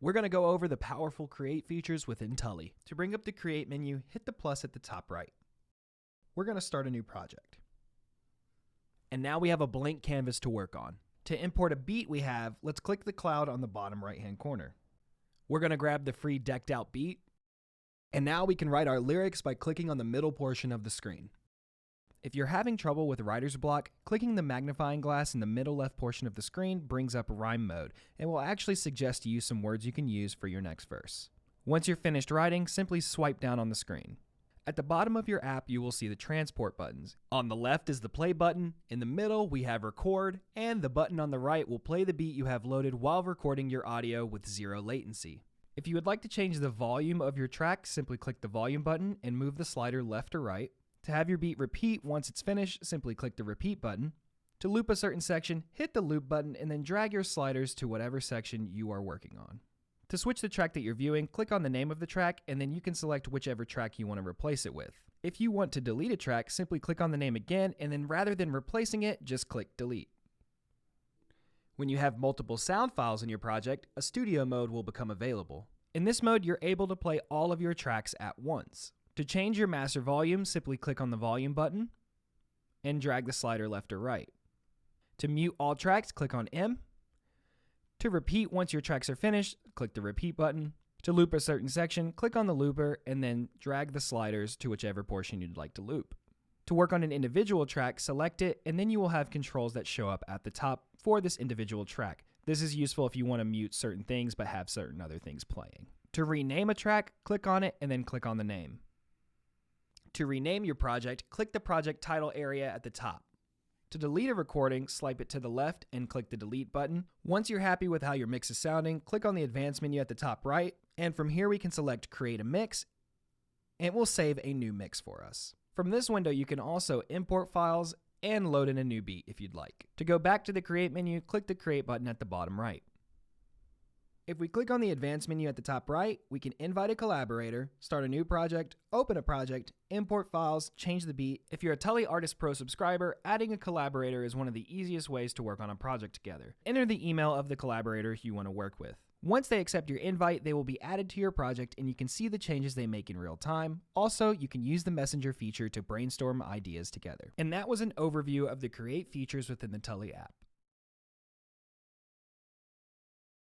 We're going to go over the powerful Create features within Tully. To bring up the Create menu, hit the plus at the top right. We're going to start a new project. And now we have a blank canvas to work on. To import a beat let's click the cloud on the bottom right-hand corner. We're going to grab the free decked out beat. And now we can write our lyrics by clicking on the middle portion of the screen. If you're having trouble with writer's block, clicking the magnifying glass in the middle left portion of the screen brings up rhyme mode and will actually suggest to you some words you can use for your next verse. Once you're finished writing, simply swipe down on the screen. At the bottom of your app, you will see the transport buttons. On the left is the play button, in the middle we have record, and the button on the right will play the beat you have loaded while recording your audio with 0 latency. If you would like to change the volume of your track, simply click the volume button and move the slider left or right. To have your beat repeat once it's finished, simply click the repeat button. To loop a certain section, hit the loop button and then drag your sliders to whatever section you are working on. To switch the track that you're viewing, click on the name of the track and then you can select whichever track you want to replace it with. If you want to delete a track, simply click on the name again and then rather than replacing it, just click delete. When you have multiple sound files in your project, a studio mode will become available. In this mode, you're able to play all of your tracks at once. To change your master volume, simply click on the volume button and drag the slider left or right. To mute all tracks, click on M. To repeat once your tracks are finished, click the repeat button. To loop a certain section, click on the looper and then drag the sliders to whichever portion you'd like to loop. To work on an individual track, select it and then you will have controls that show up at the top for this individual track. This is useful if you want to mute certain things but have certain other things playing. To rename a track, click on it and then click on the name. To rename your project, click the project title area at the top. To delete a recording, swipe it to the left and click the delete button. Once you're happy with how your mix is sounding, click on the advanced menu at the top right, and from here we can select create a mix, and it will save a new mix for us. From this window, you can also import files and load in a new beat if you'd like. To go back to the create menu, click the create button at the bottom right. If we click on the advanced menu at the top right, we can invite a collaborator, start a new project, open a project, import files, change the beat. If you're a Tully Artist Pro subscriber, adding a collaborator is one of the easiest ways to work on a project together. Enter the email of the collaborator you want to work with. Once they accept your invite, they will be added to your project and you can see the changes they make in real time. Also, you can use the messenger feature to brainstorm ideas together. And that was an overview of the Create features within the Tully app.